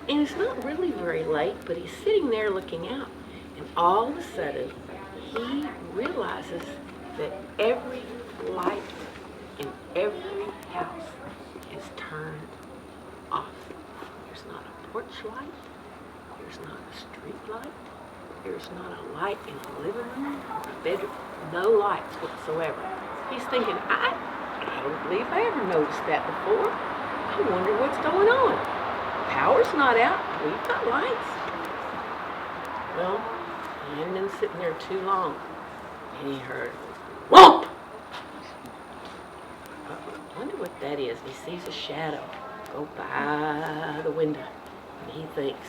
And it's not really very late, but he's sitting there looking out. And all of a sudden, he realizes that every light in every house is turned off. There's not a porch light. There's not a street light. There's not a light in the living room or a bedroom. No lights whatsoever. He's thinking, I don't believe I ever noticed that before. I wonder what's going on. Power's not out. We've got lights. Well, he hadn't been sitting there too long, and he heard, whomp! I wonder what that is. He sees a shadow go by the window, and he thinks,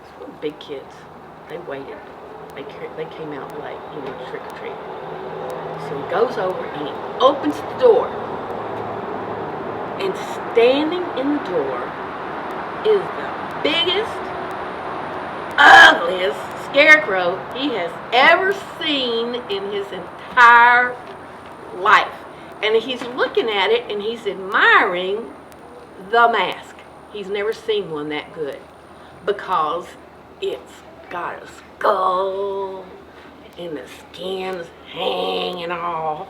these little big kids, they waited. They came out late, trick-or-treat. So he goes over and he opens the door, and standing in the door is the biggest, ugliest scarecrow he has ever seen in his entire life. And he's looking at it and he's admiring the mask. He's never seen one that good because it's got a skull and the skin's hanging off,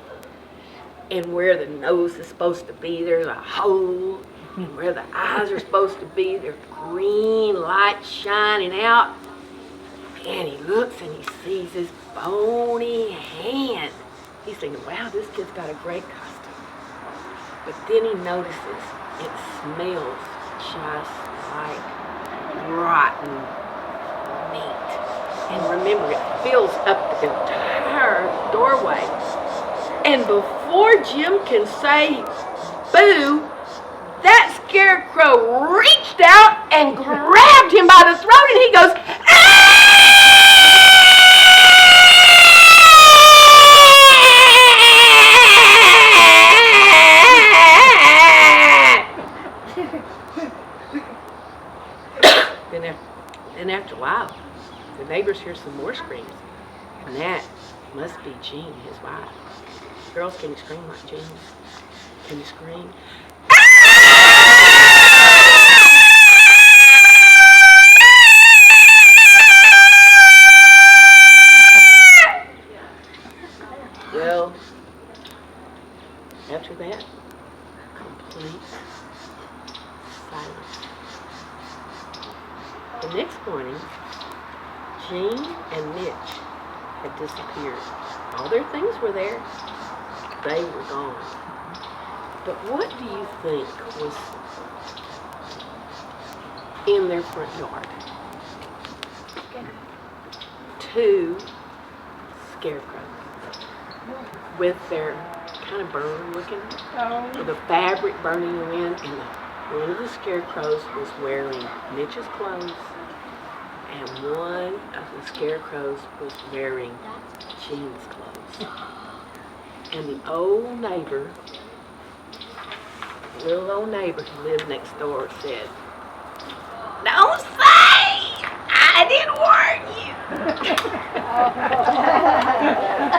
and where the nose is supposed to be there's a hole, and where the eyes are supposed to be there's green light shining out. And he looks and he sees this bony hand. He's thinking, wow, this kid's got a great costume. But then he notices it smells just like rotten meat. And remember, it fills up the entire doorway. And before Jim can say boo, that scarecrow reached out and grabbed him by the throat, and he goes, ah! Then after a while, the neighbors hear some more screams, and that must be Jean, his wife. Girls, can you scream like Jean? Can you scream? Well, after that, complete silence. The next morning, Jean and Mitch had disappeared. All their things were there. They were gone. But what do you think was in their front yard? Two scarecrows with their kind of burn looking, with the fabric burning in the wind, and one of the scarecrows was wearing Mitch's clothes, and one of the scarecrows was wearing Jean's clothes. And the old neighbor, little old neighbor who lived next door, said, "Don't say I didn't warn you."